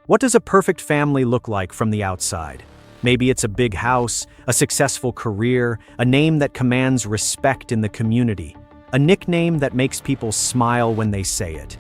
What does a perfect family look like from the outside? Maybe it's a big house, a successful career, a name that commands respect in the community, a nickname that makes people smile when they say it.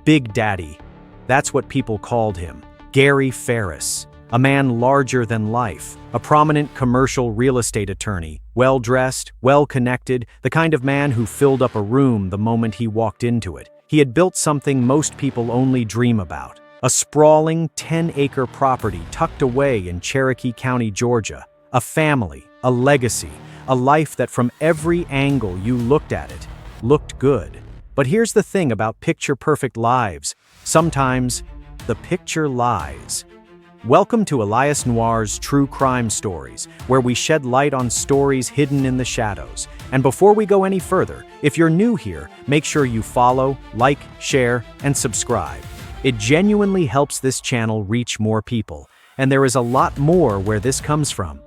Big Daddy. That's what people called him. Gary Farris, a man larger than life, a prominent commercial real estate attorney, well-dressed, well-connected, the kind of man who filled up a room the moment he walked into it. He had built something most people only dream about. A sprawling 10-acre property tucked away in Cherokee County, Georgia. A family, a legacy, a life that from every angle you looked at it, looked good. But here's the thing about picture-perfect lives. Sometimes, the picture lies. Welcome to Elias Noir's True Crime Stories, where we shed light on stories hidden in the shadows. And before we go any further, if you're new here, make sure you follow, like, share, and subscribe. It genuinely helps this channel reach more people, and there is a lot more where this comes from.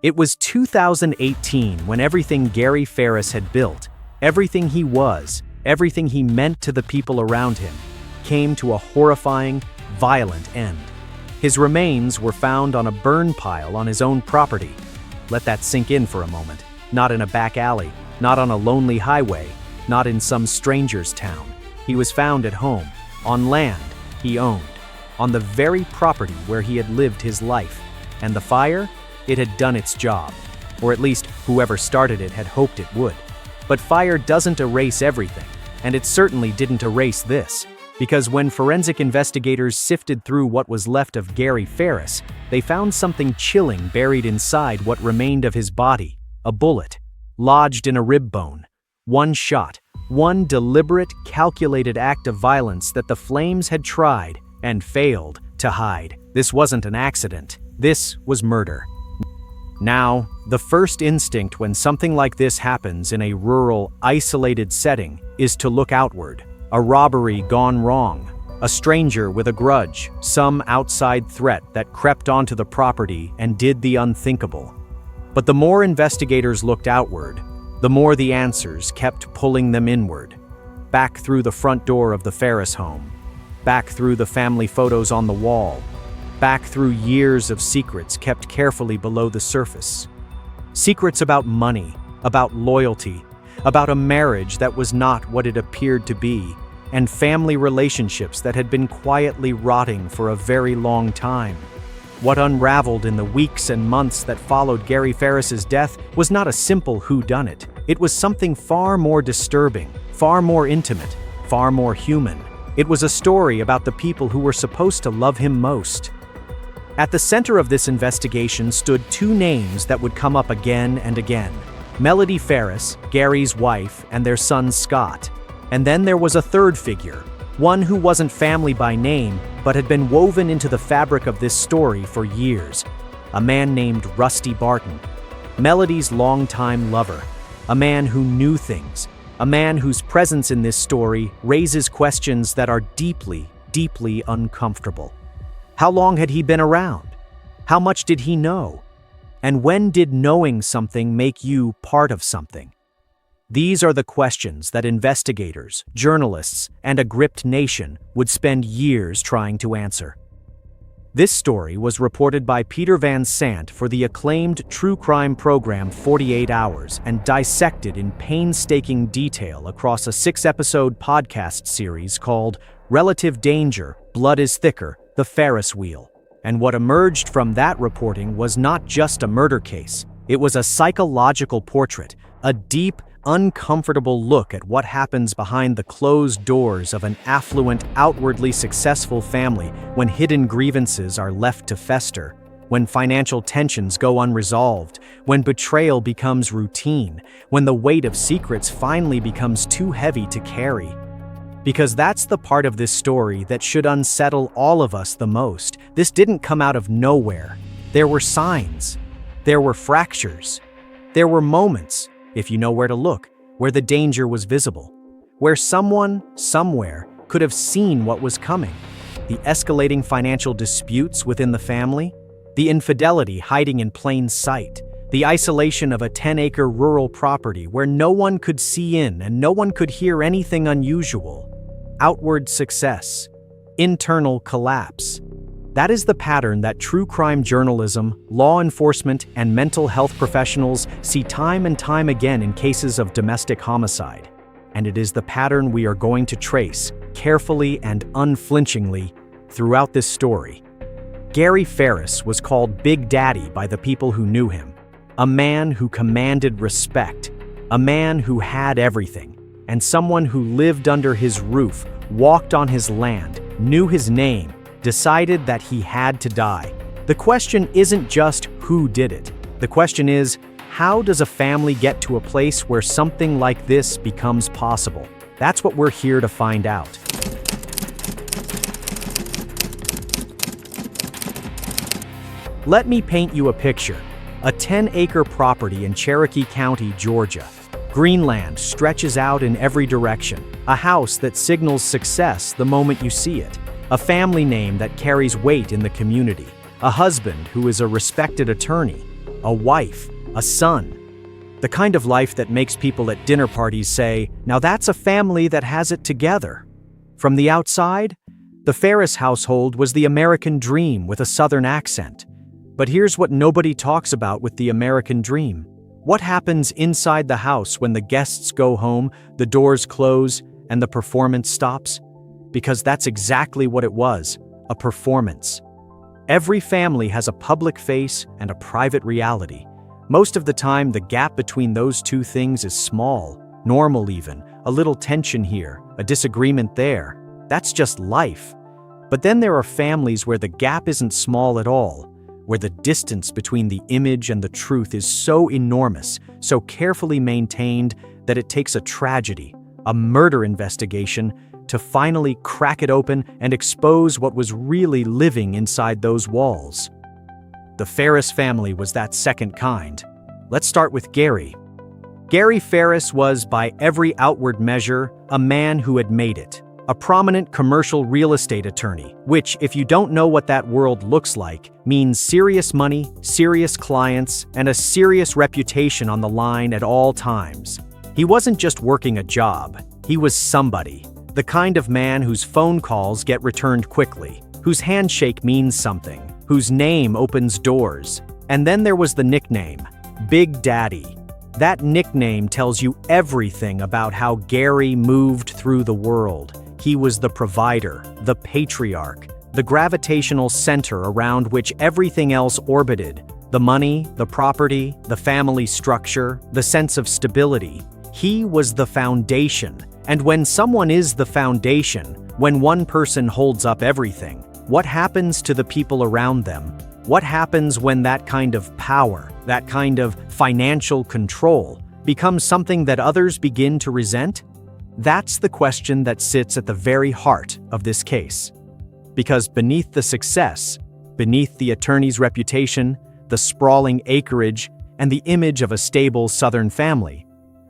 It was 2018 when everything Gary Farris had built, everything he was, everything he meant to the people around him, came to a horrifying, violent end. His remains were found on a burn pile on his own property. Let that sink in for a moment. Not in a back alley, not on a lonely highway, not in some stranger's town. He was found at home, on land he owned, on the very property where he had lived his life. And the fire? It had done its job. Or at least whoever started it had hoped it would. But fire doesn't erase everything, and it certainly didn't erase this. Because when forensic investigators sifted through what was left of Gary Farris, they found something chilling buried inside what remained of his body. A bullet, lodged in a rib bone. One shot, one deliberate, calculated act of violence that the flames had tried and failed to hide. This wasn't an accident. This was murder. Now, the first instinct when something like this happens in a rural, isolated setting is to look outward. A robbery gone wrong, a stranger with a grudge, some outside threat that crept onto the property and did the unthinkable. But the more investigators looked outward, the more the answers kept pulling them inward. Back through the front door of the Farris home, back through the family photos on the wall, back through years of secrets kept carefully below the surface. Secrets about money, about loyalty, about a marriage that was not what it appeared to be, and family relationships that had been quietly rotting for a very long time. What unraveled in the weeks and months that followed Gary Farris's death was not a simple whodunit. It was something far more disturbing, far more intimate, far more human. It was a story about the people who were supposed to love him most. At the center of this investigation stood two names that would come up again and again. Melody Farris, Gary's wife, and their son Scott. And then there was a third figure, one who wasn't family by name, but had been woven into the fabric of this story for years. A man named Rusty Barton, Melody's longtime lover. A man who knew things. A man whose presence in this story raises questions that are deeply, deeply uncomfortable. How long had he been around? How much did he know? And when did knowing something make you part of something? These are the questions that investigators, journalists, and a gripped nation would spend years trying to answer. This story was reported by Peter Van Sant for the acclaimed true crime program 48 Hours and dissected in painstaking detail across a 6-episode podcast series called Relative Danger, Blood is Thicker, The Farris Wheel. And what emerged from that reporting was not just a murder case. It was a psychological portrait, a deep, uncomfortable look at what happens behind the closed doors of an affluent, outwardly successful family when hidden grievances are left to fester, when financial tensions go unresolved, when betrayal becomes routine, when the weight of secrets finally becomes too heavy to carry. Because that's the part of this story that should unsettle all of us the most. This didn't come out of nowhere. There were signs. There were fractures. There were moments, if you know where to look, where the danger was visible, where someone, somewhere, could have seen what was coming. The escalating financial disputes within the family, the infidelity hiding in plain sight, the isolation of a 10-acre rural property where no one could see in and no one could hear anything unusual. Outward success, internal collapse. That is the pattern that true crime journalism, law enforcement, and mental health professionals see time and time again in cases of domestic homicide. And it is the pattern we are going to trace, carefully and unflinchingly, throughout this story. Gary Farris was called Big Daddy by the people who knew him. A man who commanded respect, a man who had everything, and someone who lived under his roof, walked on his land, knew his name, decided that he had to die. The question isn't just who did it. The question is, how does a family get to a place where something like this becomes possible? That's what we're here to find out. Let me paint you a picture. A 10-acre property in Cherokee County, Georgia. Greenland stretches out in every direction. A house that signals success the moment you see it. A family name that carries weight in the community. A husband who is a respected attorney. A wife. A son. The kind of life that makes people at dinner parties say, "Now that's a family that has it together." From the outside, the Farris household was the American dream with a Southern accent. But here's what nobody talks about with the American dream. What happens inside the house when the guests go home, the doors close, and the performance stops? Because that's exactly what it was, a performance. Every family has a public face and a private reality. Most of the time, the gap between those two things is small, normal even, a little tension here, a disagreement there. That's just life. But then there are families where the gap isn't small at all, where the distance between the image and the truth is so enormous, so carefully maintained that it takes a tragedy, a murder investigation, to finally crack it open and expose what was really living inside those walls. The Farris family was that second kind. Let's start with Gary. Gary Farris was, by every outward measure, a man who had made it. A prominent commercial real estate attorney, which, if you don't know what that world looks like, means serious money, serious clients, and a serious reputation on the line at all times. He wasn't just working a job, he was somebody. The kind of man whose phone calls get returned quickly, whose handshake means something, whose name opens doors. And then there was the nickname, Big Daddy. That nickname tells you everything about how Gary moved through the world. He was the provider, the patriarch, the gravitational center around which everything else orbited. The money, the property, the family structure, the sense of stability. He was the foundation. And when someone is the foundation, when one person holds up everything, what happens to the people around them? What happens when that kind of power, that kind of financial control, becomes something that others begin to resent? That's the question that sits at the very heart of this case. Because beneath the success, beneath the attorney's reputation, the sprawling acreage, and the image of a stable Southern family,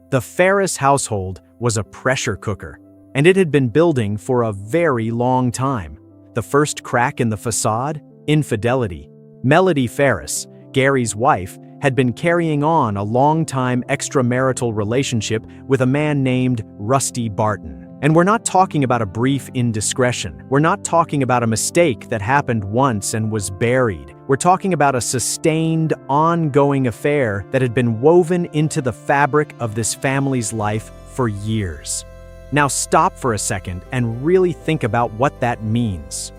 the Farris household was a pressure cooker, and it had been building for a very long time. The first crack in the facade? Infidelity. Melody Farris, Gary's wife, had been carrying on a long-time extramarital relationship with a man named Rusty Barton. And we're not talking about a brief indiscretion. We're not talking about a mistake that happened once and was buried. We're talking about a sustained, ongoing affair that had been woven into the fabric of this family's life for years. Now stop for a second and really think about what that means.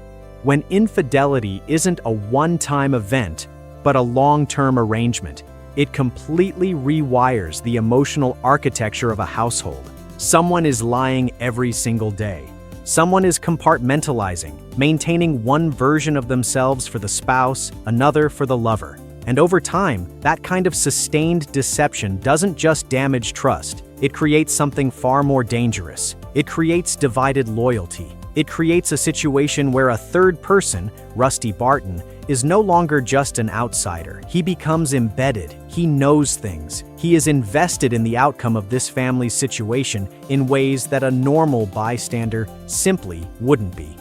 When infidelity isn't a one-time event, but a long-term arrangement, it completely rewires the emotional architecture of a household. Someone is lying every single day. Someone is compartmentalizing, maintaining one version of themselves for the spouse, another for the lover. And over time, that kind of sustained deception doesn't just damage trust. It creates something far more dangerous. It creates divided loyalty. It creates a situation where a third person, Rusty Barton, is no longer just an outsider. He becomes embedded. He knows things. He is invested in the outcome of this family's situation in ways that a normal bystander simply wouldn't be.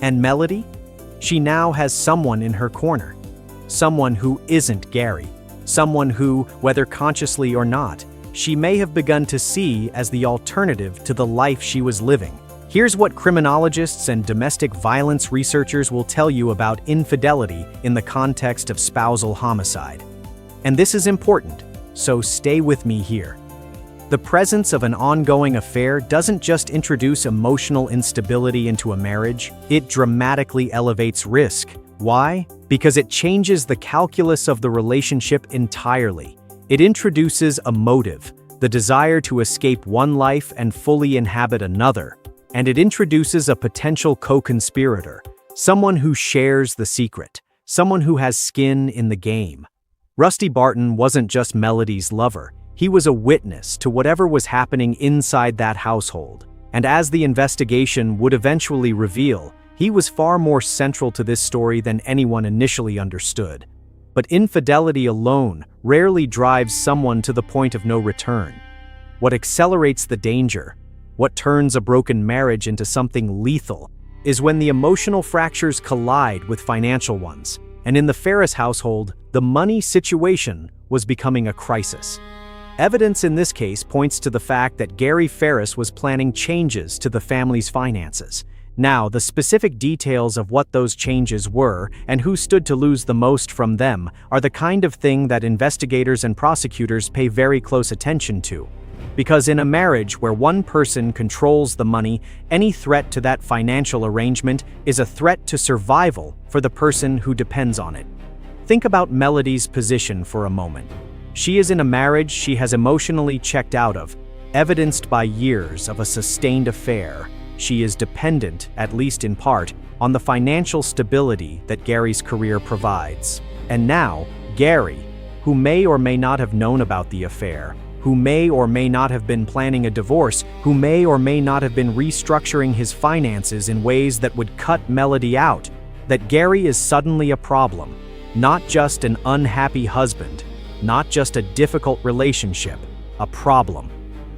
And Melody? She now has someone in her corner. Someone who isn't Gary. Someone who, whether consciously or not, she may have begun to see as the alternative to the life she was living. Here's what criminologists and domestic violence researchers will tell you about infidelity in the context of spousal homicide. And this is important, so stay with me here. The presence of an ongoing affair doesn't just introduce emotional instability into a marriage, it dramatically elevates risk. Why? Because it changes the calculus of the relationship entirely. It introduces a motive, the desire to escape one life and fully inhabit another. And it introduces a potential co-conspirator, someone who shares the secret, someone who has skin in the game. Rusty Barton wasn't just Melody's lover. He was a witness to whatever was happening inside that household. And as the investigation would eventually reveal, he was far more central to this story than anyone initially understood. But infidelity alone rarely drives someone to the point of no return. What accelerates the danger, what turns a broken marriage into something lethal, is when the emotional fractures collide with financial ones. And in the Farris household, the money situation was becoming a crisis. Evidence in this case points to the fact that Gary Farris was planning changes to the family's finances. Now, the specific details of what those changes were and who stood to lose the most from them are the kind of thing that investigators and prosecutors pay very close attention to. Because in a marriage where one person controls the money, any threat to that financial arrangement is a threat to survival for the person who depends on it. Think about Melody's position for a moment. She is in a marriage she has emotionally checked out of, evidenced by years of a sustained affair. She is dependent, at least in part, on the financial stability that Gary's career provides. And now, Gary, who may or may not have known about the affair, who may or may not have been planning a divorce, who may or may not have been restructuring his finances in ways that would cut Melody out, that Gary is suddenly a problem, not just an unhappy husband, not just a difficult relationship, a problem.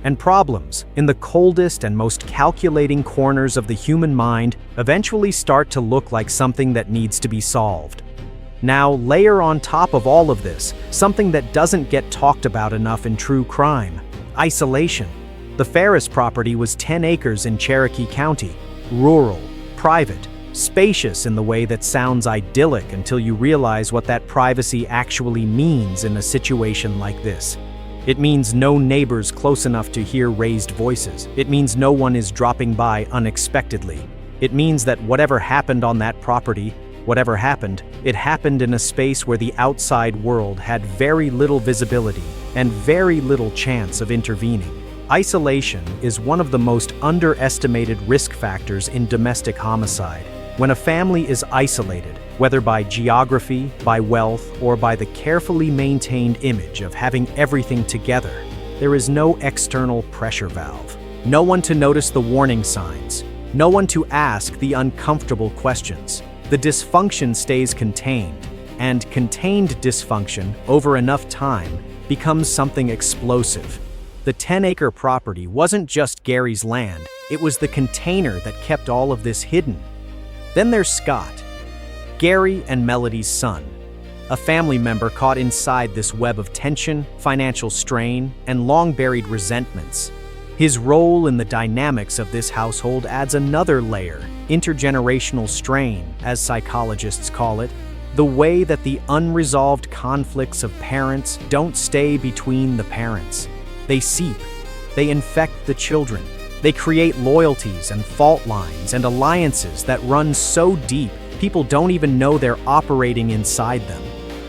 And problems, in the coldest and most calculating corners of the human mind, eventually start to look like something that needs to be solved. Now, layer on top of all of this, something that doesn't get talked about enough in true crime: isolation. The Farris property was 10 acres in Cherokee County, rural, private, spacious in the way that sounds idyllic until you realize what that privacy actually means in a situation like this. It means no neighbors close enough to hear raised voices. It means no one is dropping by unexpectedly. It means that whatever happened on that property, whatever happened, it happened in a space where the outside world had very little visibility and very little chance of intervening. Isolation is one of the most underestimated risk factors in domestic homicide. When a family is isolated, whether by geography, by wealth, or by the carefully maintained image of having everything together, there is no external pressure valve. No one to notice the warning signs. No one to ask the uncomfortable questions. The dysfunction stays contained, and contained dysfunction over enough time becomes something explosive. The 10-acre property wasn't just Gary's land, it was the container that kept all of this hidden. Then there's Scott, Gary and Melody's son, a family member caught inside this web of tension, financial strain, and long-buried resentments. His role in the dynamics of this household adds another layer: intergenerational strain, as psychologists call it, the way that the unresolved conflicts of parents don't stay between the parents. They seep, they infect the children. They create loyalties and fault lines and alliances that run so deep, people don't even know they're operating inside them.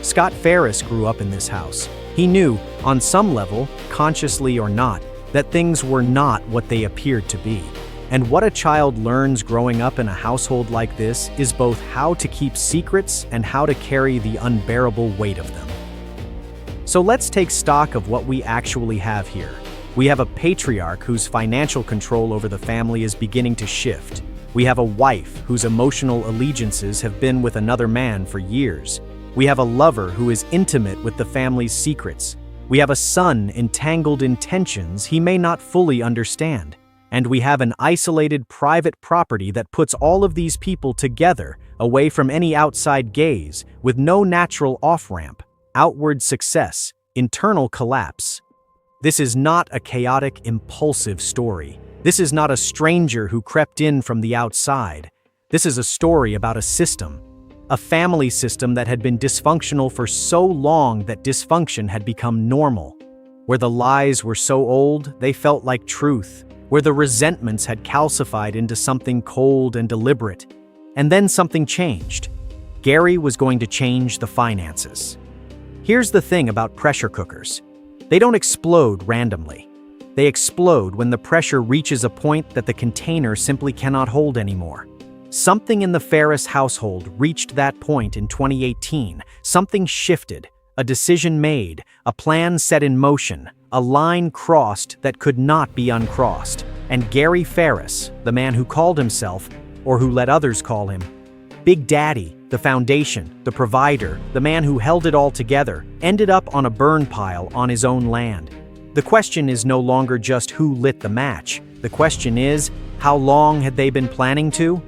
Scott Farris grew up in this house. He knew, on some level, consciously or not, that things were not what they appeared to be. And what a child learns growing up in a household like this is both how to keep secrets and how to carry the unbearable weight of them. So let's take stock of what we actually have here. We have a patriarch whose financial control over the family is beginning to shift. We have a wife whose emotional allegiances have been with another man for years. We have a lover who is intimate with the family's secrets. We have a son entangled in tensions he may not fully understand. And we have an isolated private property that puts all of these people together, away from any outside gaze, with no natural off-ramp, outward success, internal collapse. This is not a chaotic, impulsive story. This is not a stranger who crept in from the outside. This is a story about a system, a family system that had been dysfunctional for so long that dysfunction had become normal, where the lies were so old they felt like truth, where the resentments had calcified into something cold and deliberate. And then something changed. Gary was going to change the finances. Here's the thing about pressure cookers. They don't explode randomly. They explode when the pressure reaches a point that the container simply cannot hold anymore. Something in the Farris household reached that point in 2018. Something shifted, a decision made, a plan set in motion, a line crossed that could not be uncrossed. And Gary Farris, the man who called himself, or who let others call him, Big Daddy, the foundation, the provider, the man who held it all together, ended up on a burn pile on his own land. The question is no longer just who lit the match. The question is, how long had they been planning to?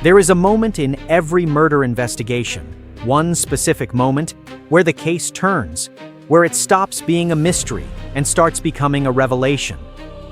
There is a moment in every murder investigation, one specific moment, where the case turns, where it stops being a mystery and starts becoming a revelation.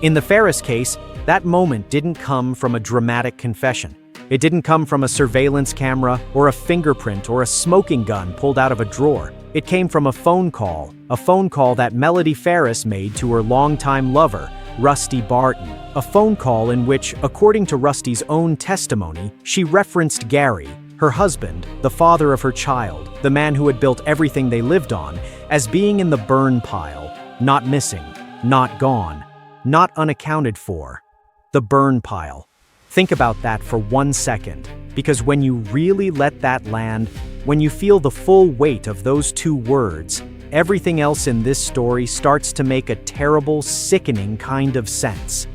In the Farris case, that moment didn't come from a dramatic confession. It didn't come from a surveillance camera or a fingerprint or a smoking gun pulled out of a drawer. It came from a phone call that Melody Farris made to her longtime lover, Rusty Barton. A phone call in which, according to Rusty's own testimony, she referenced Gary, her husband, the father of her child, the man who had built everything they lived on, as being in the burn pile, not missing, not gone, not unaccounted for. The burn pile. Think about that for 1 second, because when you really let that land, when you feel the full weight of those two words, everything else in this story starts to make a terrible, sickening kind of sense.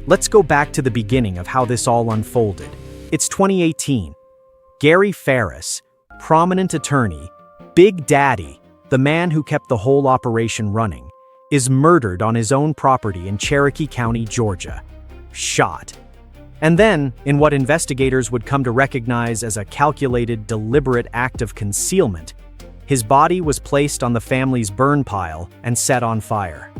Let's go back to the beginning of how this all unfolded. It's 2018. Gary Farris, prominent attorney, Big Daddy, the man who kept the whole operation running, is murdered on his own property in Cherokee County, Georgia. Shot. And then, in what investigators would come to recognize as a calculated, deliberate act of concealment, his body was placed on the family's burn pile and set on fire.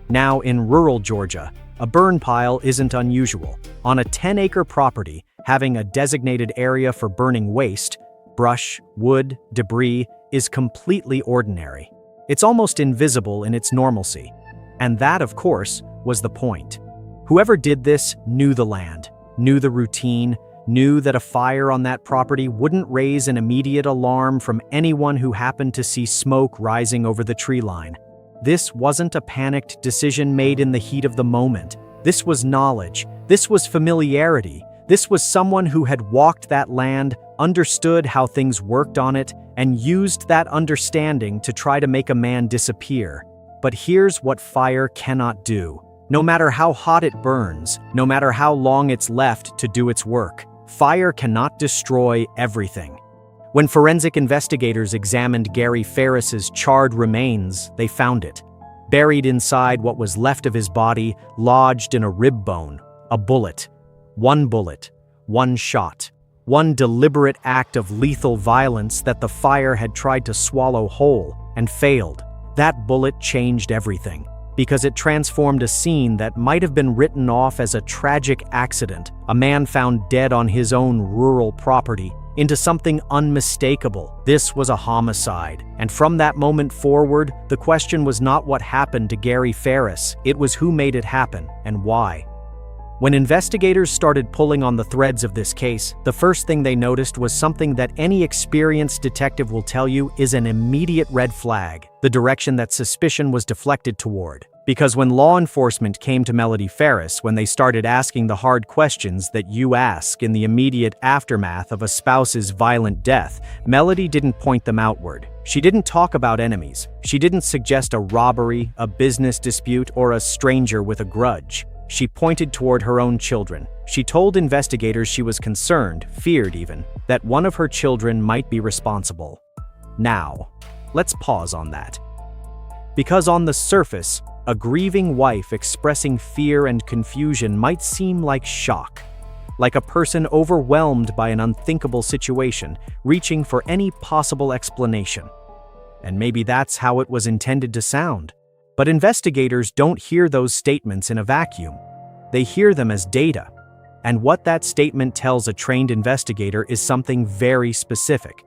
Now, in rural Georgia, a burn pile isn't unusual. On a 10-acre property, having a designated area for burning waste, brush, wood, debris, is completely ordinary. It's almost invisible in its normalcy. And that, of course, was the point. Whoever did this knew the land, knew the routine, knew that a fire on that property wouldn't raise an immediate alarm from anyone who happened to see smoke rising over the tree line. This wasn't a panicked decision made in the heat of the moment. This was knowledge. This was familiarity. This was someone who had walked that land, understood how things worked on it, and used that understanding to try to make a man disappear. But here's what fire cannot do. No matter how hot it burns, no matter how long it's left to do its work, fire cannot destroy everything. When forensic investigators examined Gary Farris's charred remains, they found it. Buried inside what was left of his body, lodged in a rib bone, a bullet. One shot. One deliberate act of lethal violence that the fire had tried to swallow whole and failed. That bullet changed everything, because it transformed a scene that might have been written off as a tragic accident, a man found dead on his own rural property, into something unmistakable. This was a homicide. And from that moment forward, the question was not what happened to Gary Farris, it was who made it happen and why. When investigators started pulling on the threads of this case, the first thing they noticed was something that any experienced detective will tell you is an immediate red flag, the direction that suspicion was deflected toward. Because when law enforcement came to Melody Farris, when they started asking the hard questions that you ask in the immediate aftermath of a spouse's violent death, Melody didn't point them outward. She didn't talk about enemies. She didn't suggest a robbery, a business dispute, or a stranger with a grudge. She pointed toward her own children. She told investigators she was concerned, feared even, that one of her children might be responsible. Now, let's pause on that. Because on the surface, a grieving wife expressing fear and confusion might seem like shock, like a person overwhelmed by an unthinkable situation, reaching for any possible explanation. and maybe that's how it was intended to sound. But investigators don't hear those statements in a vacuum. They hear them as data. And what that statement tells a trained investigator is something very specific.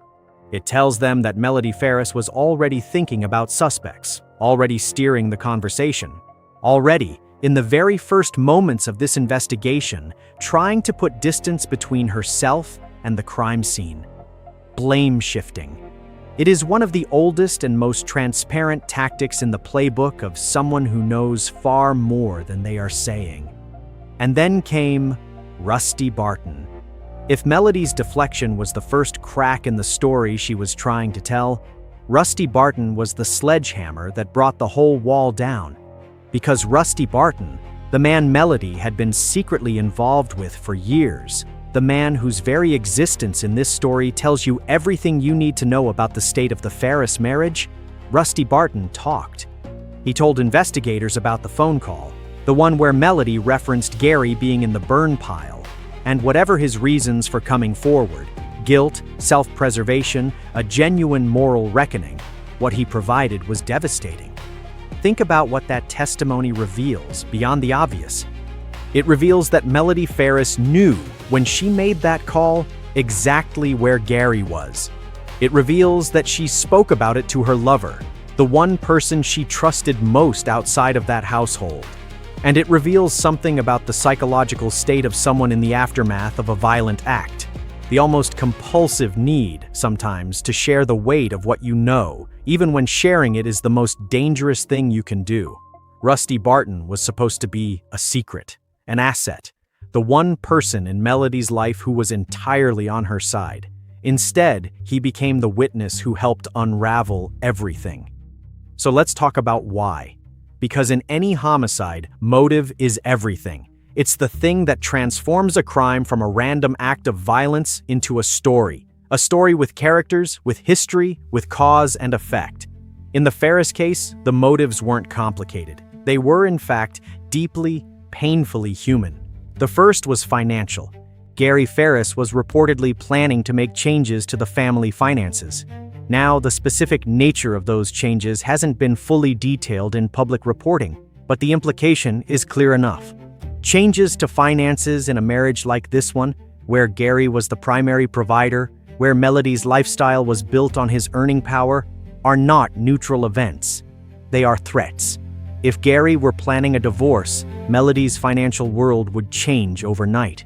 It tells them that Melody Farris was already thinking about suspects, already steering the conversation, already, in the very first moments of this investigation, trying to put distance between herself and the crime scene. Blame shifting. It is one of the oldest and most transparent tactics in the playbook of someone who knows far more than they are saying. And then came Rusty Barton. If Melody's deflection was the first crack in the story she was trying to tell, Rusty Barton was the sledgehammer that brought the whole wall down. Because Rusty Barton, the man Melody had been secretly involved with for years, the man whose very existence in this story tells you everything you need to know about the state of the Farris marriage, Rusty Barton talked. He told investigators about the phone call, the one where Melody referenced Gary being in the burn pile, and whatever his reasons for coming forward, guilt, self-preservation, a genuine moral reckoning, what he provided was devastating. Think about what that testimony reveals beyond the obvious. It reveals that Melody Farris knew, when she made that call, exactly where Gary was. It reveals that she spoke about it to her lover, the one person she trusted most outside of that household. And it reveals something about the psychological state of someone in the aftermath of a violent act. The almost compulsive need, sometimes, to share the weight of what you know, even when sharing it is the most dangerous thing you can do. Rusty Barton was supposed to be a secret, an asset, the one person in Melody's life who was entirely on her side. Instead, he became the witness who helped unravel everything. So let's talk about why. Because in any homicide, motive is everything. It's the thing that transforms a crime from a random act of violence into a story with characters, with history, with cause and effect. In the Farris case, the motives weren't complicated. They were, in fact, deeply, painfully human. The first was financial. Gary Farris was reportedly planning to make changes to the family finances. Now, the specific nature of those changes hasn't been fully detailed in public reporting, but the implication is clear enough. Changes to finances in a marriage like this one, where Gary was the primary provider, where Melody's lifestyle was built on his earning power, are not neutral events. They are threats. If Gary were planning a divorce, Melody's financial world would change overnight.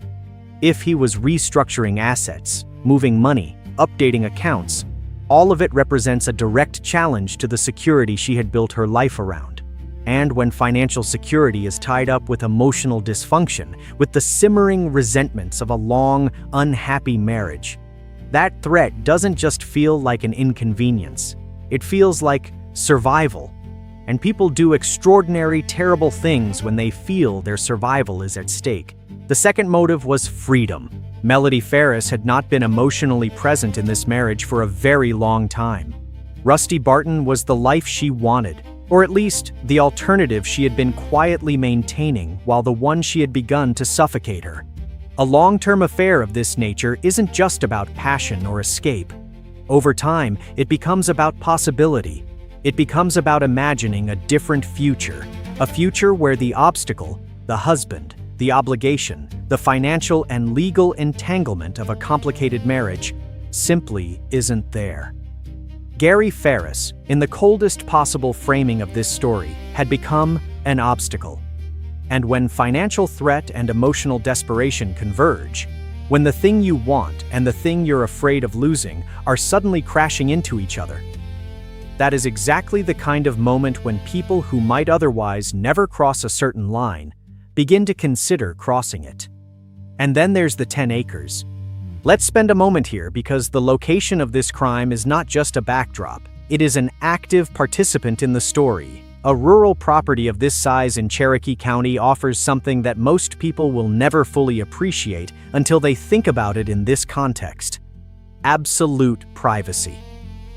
If he was restructuring assets, moving money, updating accounts, all of it represents a direct challenge to the security she had built her life around. And when financial security is tied up with emotional dysfunction, with the simmering resentments of a long, unhappy marriage, that threat doesn't just feel like an inconvenience. It feels like survival. And people do extraordinary, terrible things when they feel their survival is at stake. The second motive was freedom. Melody Farris had not been emotionally present in this marriage for a very long time. Rusty Barton was the life she wanted, or at least the alternative she had been quietly maintaining while the one she had begun to suffocate her. A long-term affair of this nature isn't just about passion or escape. Over time, it becomes about possibility. It becomes about imagining a different future, a future where the obstacle, the husband, the obligation, the financial and legal entanglement of a complicated marriage simply isn't there. Gary Farris, in the coldest possible framing of this story, had become an obstacle. And when financial threat and emotional desperation converge, when the thing you want and the thing you're afraid of losing are suddenly crashing into each other, that is exactly the kind of moment when people who might otherwise never cross a certain line begin to consider crossing it. And then there's the 10 acres. Let's spend a moment here because the location of this crime is not just a backdrop. It is an active participant in the story. A rural property of this size in Cherokee County offers something that most people will never fully appreciate until they think about it in this context: absolute privacy.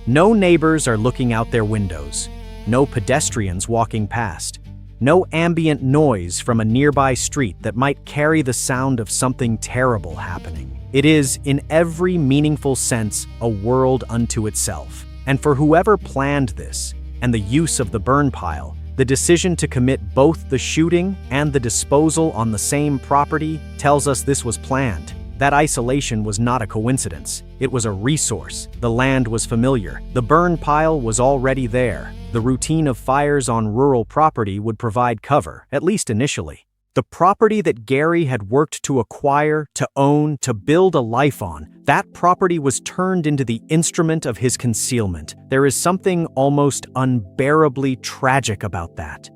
No neighbors are looking out their windows. No pedestrians walking past. No ambient noise from a nearby street that might carry the sound of something terrible happening. It is, in every meaningful sense, a world unto itself. And for whoever planned this, and the use of the burn pile, the decision to commit both the shooting and the disposal on the same property tells us this was planned. That isolation was not a coincidence. It was a resource. The land was familiar. The burn pile was already there. The routine of fires on rural property would provide cover, at least initially. The property that Gary had worked to acquire, to own, to build a life on, that property was turned into the instrument of his concealment. There is something almost unbearably tragic about that.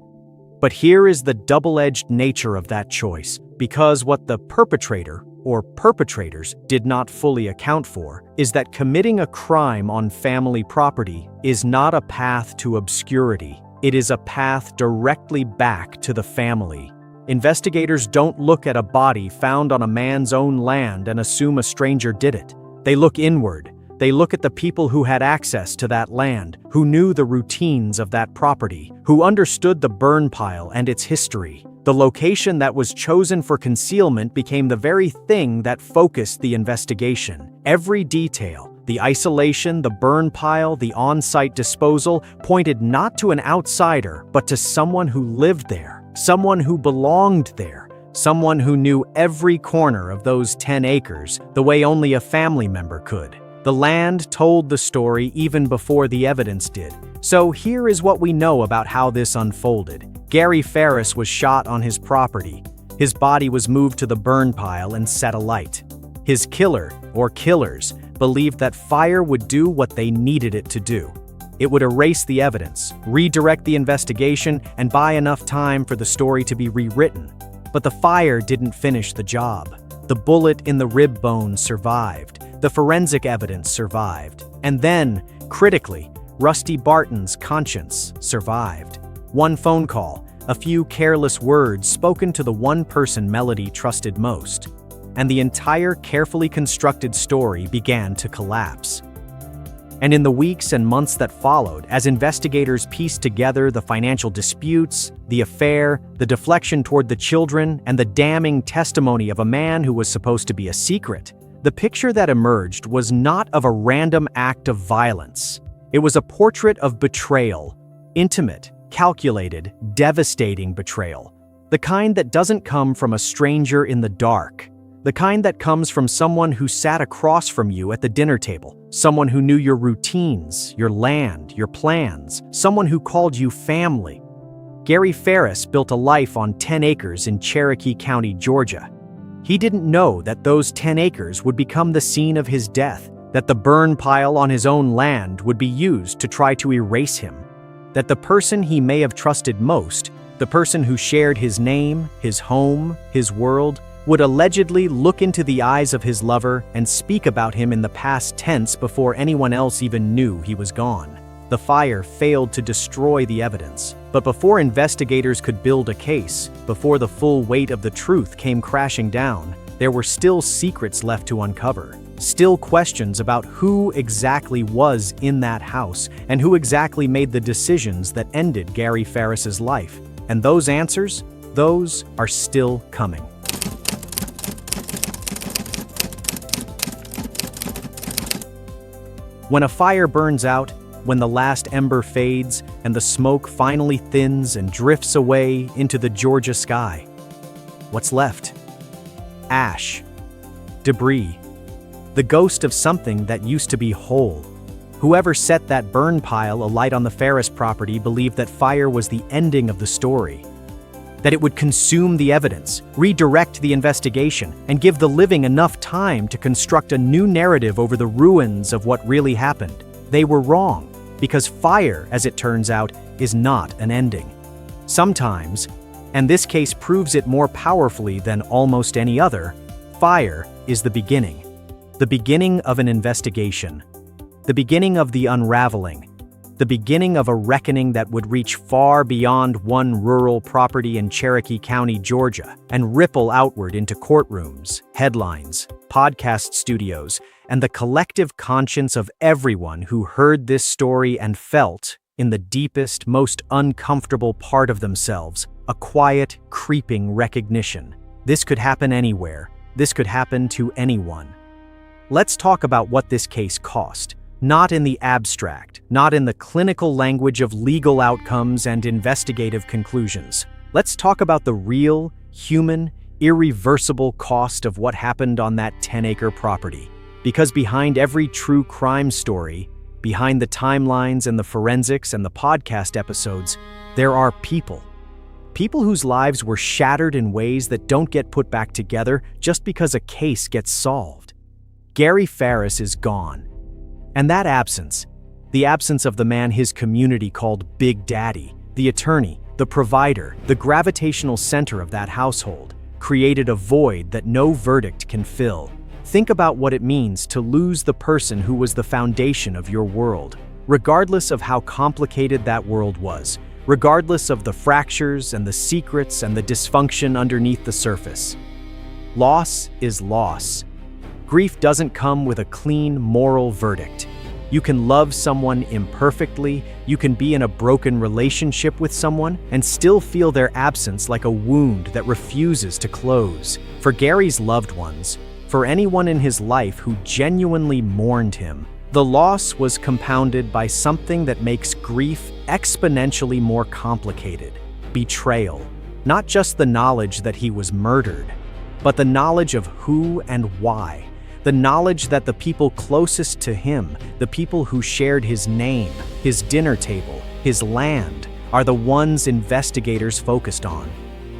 But here is the double-edged nature of that choice, because what the perpetrator or perpetrators did not fully account for is that committing a crime on family property is not a path to obscurity. It is a path directly back to the family. Investigators don't look at a body found on a man's own land and assume a stranger did it. They look inward. They look at the people who had access to that land, who knew the routines of that property, who understood the burn pile and its history. The location that was chosen for concealment became the very thing that focused the investigation. Every detail, the isolation, the burn pile, the on-site disposal, pointed not to an outsider, but to someone who lived there, someone who belonged there, someone who knew every corner of those 10 acres the way only a family member could. The land told the story even before the evidence did. So here is what we know about how this unfolded. Gary Farris was shot on his property. His body was moved to the burn pile and set alight. His killer, or killers, believed that fire would do what they needed it to do. It would erase the evidence, redirect the investigation, and buy enough time for the story to be rewritten. But the fire didn't finish the job. The bullet in the rib bone survived. The forensic evidence survived. And then, critically, Rusty Barton's conscience survived. One phone call, a few careless words spoken to the one person Melody trusted most, and the entire carefully constructed story began to collapse. And in the weeks and months that followed, as investigators pieced together the financial disputes, the affair, the deflection toward the children, and the damning testimony of a man who was supposed to be a secret, the picture that emerged was not of a random act of violence. It was a portrait of betrayal, intimate, calculated, devastating betrayal. The kind that doesn't come from a stranger in the dark. The kind that comes from someone who sat across from you at the dinner table, someone who knew your routines, your land, your plans, someone who called you family. Gary Farris built a life on 10 acres in Cherokee County, Georgia. He didn't know that those 10 acres would become the scene of his death, that the burn pile on his own land would be used to try to erase him, that the person he may have trusted most, the person who shared his name, his home, his world, would allegedly look into the eyes of his lover and speak about him in the past tense before anyone else even knew he was gone. The fire failed to destroy the evidence, but before investigators could build a case, before the full weight of the truth came crashing down, there were still secrets left to uncover. Still questions about who exactly was in that house and who exactly made the decisions that ended Gary Farris's life. And those answers, those are still coming. When a fire burns out, when the last ember fades and the smoke finally thins and drifts away into the Georgia sky, what's left? Ash, debris, the ghost of something that used to be whole. Whoever set that burn pile alight on the Farris property believed that fire was the ending of the story, that it would consume the evidence, redirect the investigation, and give the living enough time to construct a new narrative over the ruins of what really happened. They were wrong, because fire, as it turns out, is not an ending. Sometimes, and this case proves it more powerfully than almost any other, fire is the beginning. The beginning of an investigation. The beginning of the unraveling. The beginning of a reckoning that would reach far beyond one rural property in Cherokee County, Georgia, and ripple outward into courtrooms, headlines, podcast studios, and the collective conscience of everyone who heard this story and felt, in the deepest, most uncomfortable part of themselves, a quiet, creeping recognition. This could happen anywhere. This could happen to anyone. Let's talk about what this case cost. Not in the abstract, not in the clinical language of legal outcomes and investigative conclusions. Let's talk about the real, human, irreversible cost of what happened on that 10-acre property. Because behind every true crime story, behind the timelines and the forensics and the podcast episodes, there are people. People whose lives were shattered in ways that don't get put back together just because a case gets solved. Gary Farris is gone. And that absence, the absence of the man his community called Big Daddy, the attorney, the provider, the gravitational center of that household, created a void that no verdict can fill. Think about what it means to lose the person who was the foundation of your world, regardless of how complicated that world was, regardless of the fractures and the secrets and the dysfunction underneath the surface. Loss is loss. Grief doesn't come with a clean moral verdict. You can love someone imperfectly, you can be in a broken relationship with someone, and still feel their absence like a wound that refuses to close. For Gary's loved ones, for anyone in his life who genuinely mourned him, the loss was compounded by something that makes grief exponentially more complicated: betrayal. Not just the knowledge that he was murdered, but the knowledge of who and why. The knowledge that the people closest to him, the people who shared his name, his dinner table, his land, are the ones investigators focused on.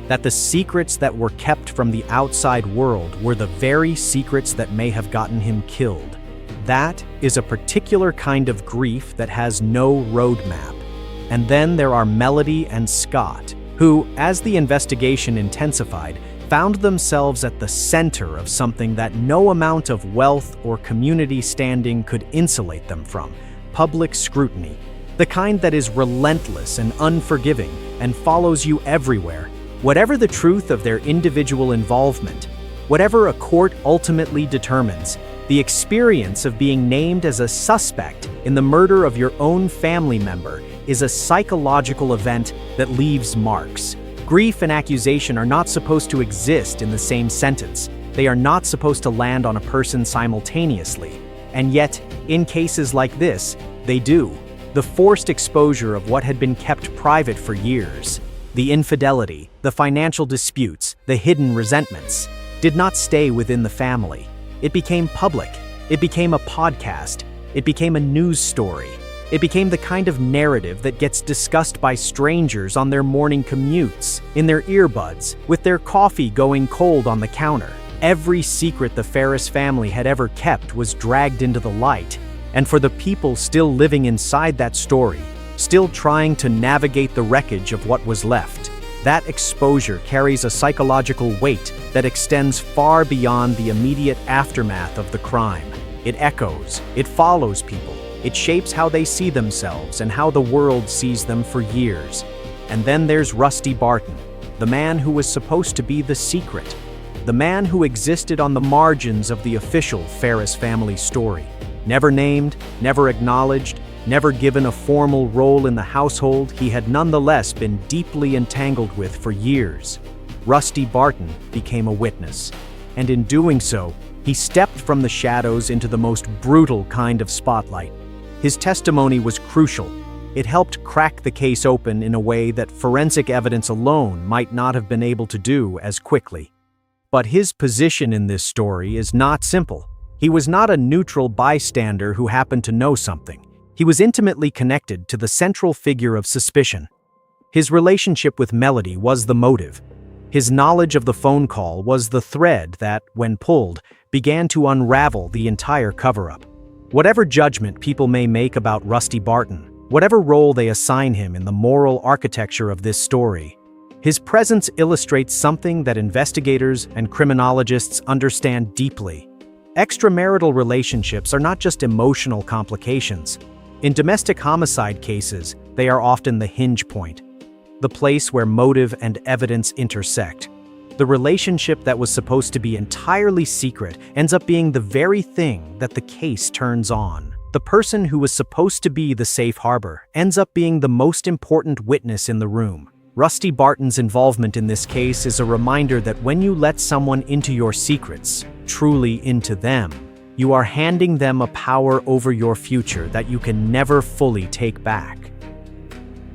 That the secrets that were kept from the outside world were the very secrets that may have gotten him killed. That is a particular kind of grief that has no roadmap. And then there are Melody and Scott, who, as the investigation intensified, found themselves at the center of something that no amount of wealth or community standing could insulate them from: public scrutiny. The kind that is relentless and unforgiving and follows you everywhere. Whatever the truth of their individual involvement, whatever a court ultimately determines, the experience of being named as a suspect in the murder of your own family member is a psychological event that leaves marks. Grief and accusation are not supposed to exist in the same sentence. They are not supposed to land on a person simultaneously. And yet, in cases like this, they do. The forced exposure of what had been kept private for years, the infidelity, the financial disputes, the hidden resentments, did not stay within the family. It became public. It became a podcast. It became a news story. It became the kind of narrative that gets discussed by strangers on their morning commutes, in their earbuds, with their coffee going cold on the counter. Every secret the Farris family had ever kept was dragged into the light. And for the people still living inside that story, still trying to navigate the wreckage of what was left, that exposure carries a psychological weight that extends far beyond the immediate aftermath of the crime. It echoes, it follows people. It shapes how they see themselves and how the world sees them for years. And then there's Rusty Barton, the man who was supposed to be the secret, the man who existed on the margins of the official Farris family story. Never named, never acknowledged, never given a formal role in the household, he had nonetheless been deeply entangled with for years. Rusty Barton became a witness, and in doing so, he stepped from the shadows into the most brutal kind of spotlight. His testimony was crucial. It helped crack the case open in a way that forensic evidence alone might not have been able to do as quickly. But his position in this story is not simple. He was not a neutral bystander who happened to know something. He was intimately connected to the central figure of suspicion. His relationship with Melody was the motive. His knowledge of the phone call was the thread that, when pulled, began to unravel the entire cover-up. Whatever judgment people may make about Rusty Barton, whatever role they assign him in the moral architecture of this story, his presence illustrates something that investigators and criminologists understand deeply. Extramarital relationships are not just emotional complications. In domestic homicide cases, they are often the hinge point, the place where motive and evidence intersect. The relationship that was supposed to be entirely secret ends up being the very thing that the case turns on. The person who was supposed to be the safe harbor ends up being the most important witness in the room. Rusty Barton's involvement in this case is a reminder that when you let someone into your secrets, truly into them, you are handing them a power over your future that you can never fully take back.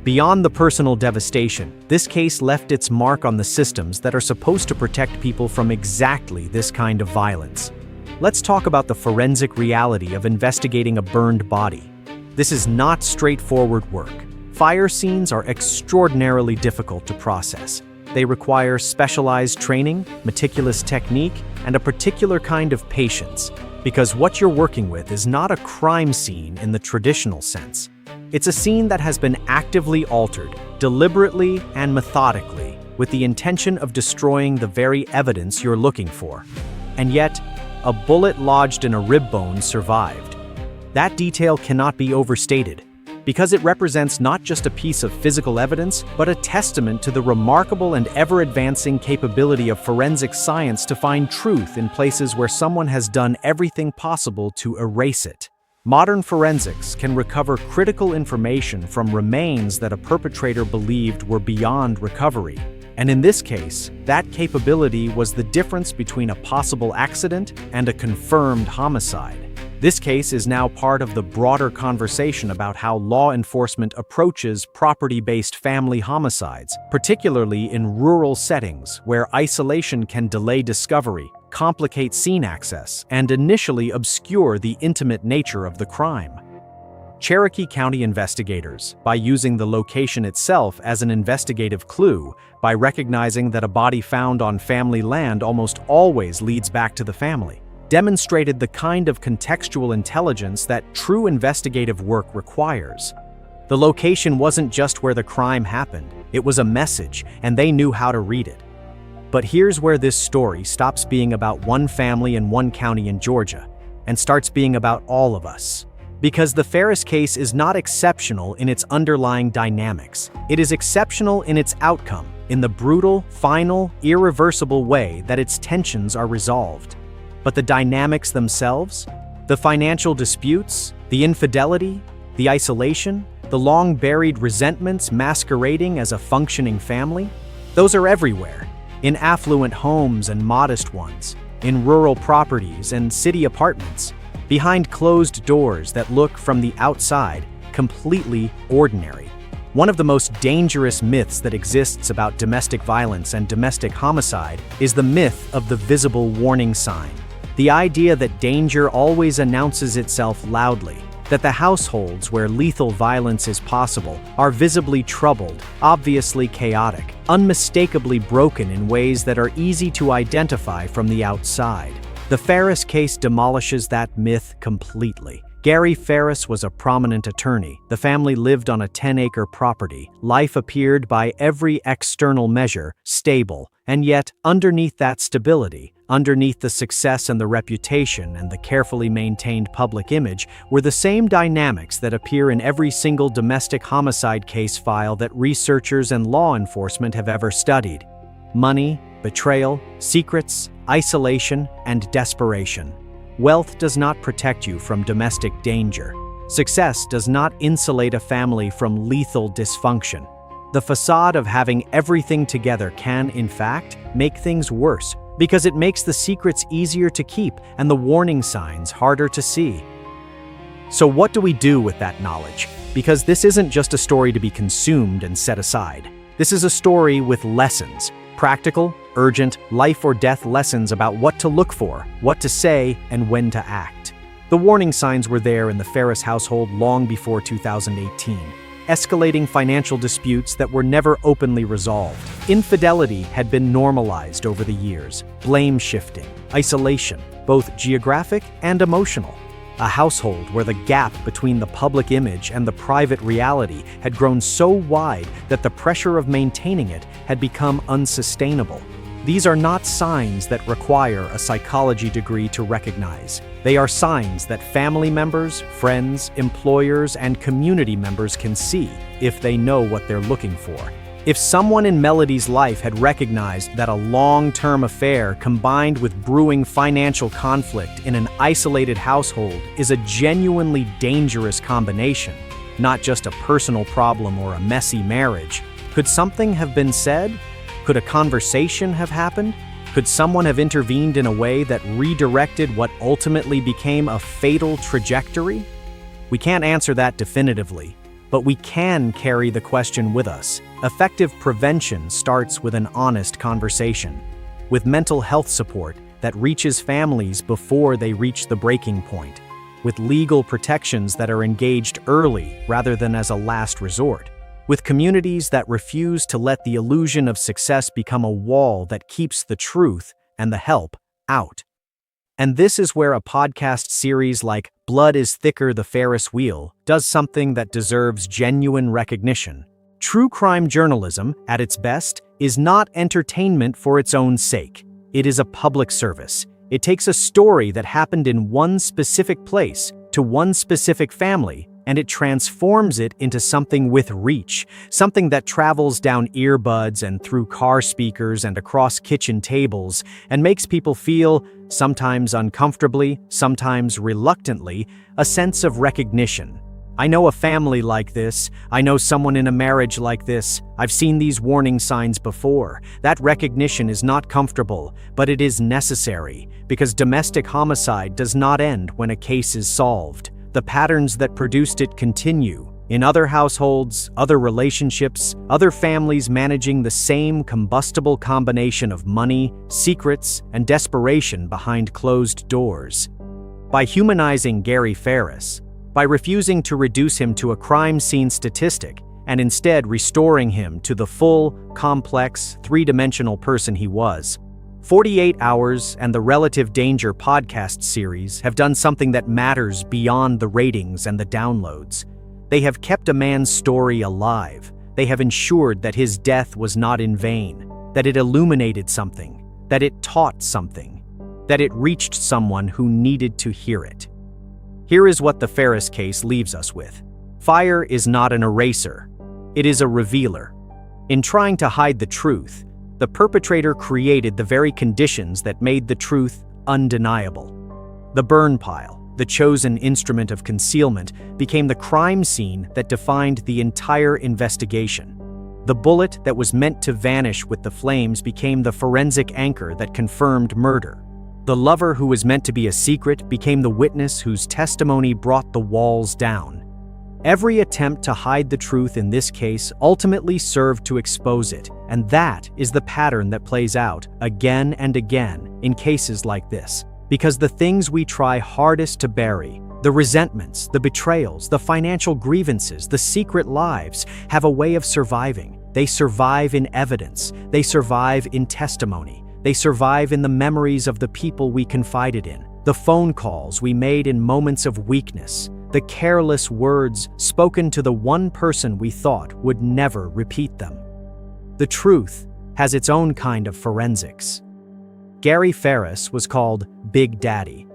Beyond the personal devastation, this case left its mark on the systems that are supposed to protect people from exactly this kind of violence. Let's talk about the forensic reality of investigating a burned body. This is not straightforward work. Fire scenes are extraordinarily difficult to process. They require specialized training, meticulous technique, and a particular kind of patience, because what you're working with is not a crime scene in the traditional sense. It's a scene that has been actively altered, deliberately and methodically, with the intention of destroying the very evidence you're looking for. And yet, a bullet lodged in a rib bone survived. That detail cannot be overstated, because it represents not just a piece of physical evidence, but a testament to the remarkable and ever-advancing capability of forensic science to find truth in places where someone has done everything possible to erase it. Modern forensics can recover critical information from remains that a perpetrator believed were beyond recovery. And in this case, that capability was the difference between a possible accident and a confirmed homicide. This case is now part of the broader conversation about how law enforcement approaches property-based family homicides, particularly in rural settings where isolation can delay discovery, complicate scene access, and initially obscure the intimate nature of the crime. Cherokee County investigators, by using the location itself as an investigative clue, by recognizing that a body found on family land almost always leads back to the family, demonstrated the kind of contextual intelligence that true investigative work requires. The location wasn't just where the crime happened, it was a message, and they knew how to read it. But here's where this story stops being about one family in one county in Georgia, and starts being about all of us. Because the Farris case is not exceptional in its underlying dynamics, it is exceptional in its outcome, in the brutal, final, irreversible way that its tensions are resolved. But the dynamics themselves, the financial disputes, the infidelity, the isolation, the long-buried resentments masquerading as a functioning family, those are everywhere, in affluent homes and modest ones, in rural properties and city apartments, behind closed doors that look from the outside completely ordinary. One of the most dangerous myths that exists about domestic violence and domestic homicide is the myth of the visible warning sign. The idea that danger always announces itself loudly, that the households where lethal violence is possible are visibly troubled, obviously chaotic, unmistakably broken in ways that are easy to identify from the outside. The Farris case demolishes that myth completely. Gary Farris was a prominent attorney. The family lived on a 10-acre property. Life appeared by every external measure stable, and yet underneath that stability, underneath the success and the reputation and the carefully maintained public image, were the same dynamics that appear in every single domestic homicide case file that researchers and law enforcement have ever studied. Money, betrayal, secrets, isolation, and desperation. Wealth does not protect you from domestic danger. Success does not insulate a family from lethal dysfunction. The facade of having everything together can, in fact, make things worse, because it makes the secrets easier to keep and the warning signs harder to see. So what do we do with that knowledge? Because this isn't just a story to be consumed and set aside. This is a story with lessons. Practical, urgent, life or death lessons about what to look for, what to say, and when to act. The warning signs were there in the Farris household long before 2018. Escalating financial disputes that were never openly resolved. Infidelity had been normalized over the years. Blame shifting, isolation, both geographic and emotional. A household where the gap between the public image and the private reality had grown so wide that the pressure of maintaining it had become unsustainable. These are not signs that require a psychology degree to recognize. They are signs that family members, friends, employers, and community members can see if they know what they're looking for. If someone in Melody's life had recognized that a long-term affair combined with brewing financial conflict in an isolated household is a genuinely dangerous combination, not just a personal problem or a messy marriage, could something have been said? Could a conversation have happened? Could someone have intervened in a way that redirected what ultimately became a fatal trajectory? We can't answer that definitively, but we can carry the question with us. Effective prevention starts with an honest conversation, with mental health support that reaches families before they reach the breaking point, with legal protections that are engaged early rather than as a last resort, with communities that refuse to let the illusion of success become a wall that keeps the truth and the help out. And this is where a podcast series like Blood is Thicker: The Farris Wheel does something that deserves genuine recognition. True crime journalism, at its best, is not entertainment for its own sake. It is a public service. It takes a story that happened in one specific place to one specific family, and it transforms it into something with reach, something that travels down earbuds and through car speakers and across kitchen tables, and makes people feel, sometimes uncomfortably, sometimes reluctantly, a sense of recognition. I know a family like this. I know someone in a marriage like this. I've seen these warning signs before. That recognition is not comfortable, but it is necessary, because domestic homicide does not end when a case is solved. The patterns that produced it continue in other households, other relationships, other families managing the same combustible combination of money, secrets, and desperation behind closed doors. By humanizing Gary Farris, by refusing to reduce him to a crime scene statistic and instead restoring him to the full, complex, three-dimensional person he was, 48 Hours and the Relative Danger podcast series have done something that matters beyond the ratings and the downloads. They have kept a man's story alive. They have ensured that his death was not in vain, that it illuminated something, that it taught something, that it reached someone who needed to hear it. Here is what the Farris case leaves us with. Fire is not an eraser. It is a revealer. In trying to hide the truth, the perpetrator created the very conditions that made the truth undeniable. The burn pile, the chosen instrument of concealment, became the crime scene that defined the entire investigation. The bullet that was meant to vanish with the flames became the forensic anchor that confirmed murder. The lover who was meant to be a secret became the witness whose testimony brought the walls down. Every attempt to hide the truth in this case ultimately served to expose it, and that is the pattern that plays out again and again in cases like this. Because the things we try hardest to bury, the resentments, the betrayals, the financial grievances, the secret lives, have a way of surviving. They survive in evidence. They survive in testimony. They survive in the memories of the people we confided in, the phone calls we made in moments of weakness, the careless words spoken to the one person we thought would never repeat them. The truth has its own kind of forensics. Gary Farris was called Big Daddy,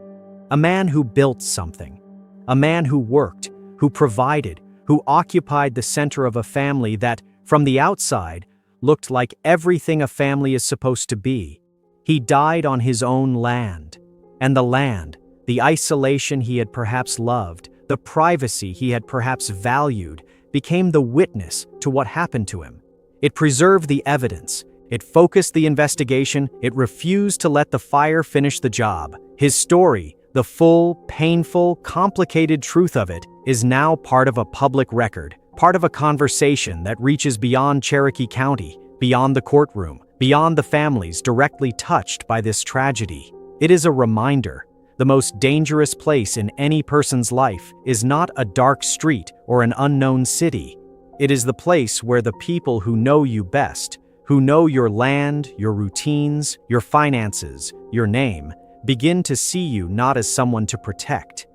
a man who built something, a man who worked, who provided, who occupied the center of a family that, from the outside, looked like everything a family is supposed to be. He died on his own land, and the land, the isolation he had perhaps loved, the privacy he had perhaps valued, became the witness to what happened to him. It preserved the evidence. It focused the investigation. It refused to let the fire finish the job. His story, the full, painful, complicated truth of it, is now part of a public record, part of a conversation that reaches beyond Cherokee County, beyond the courtroom, beyond the families directly touched by this tragedy. It is a reminder. The most dangerous place in any person's life is not a dark street or an unknown city. It is the place where the people who know you best, who know your land, your routines, your finances, your name, begin to see you not as someone to protect,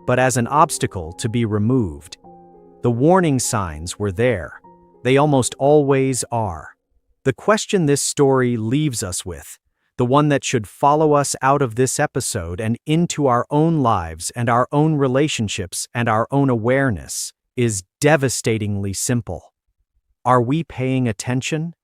but as an obstacle to be removed. The warning signs were there. They almost always are. The question this story leaves us with, the one that should follow us out of this episode and into our own lives and our own relationships and our own awareness, is devastatingly simple. Are we paying attention?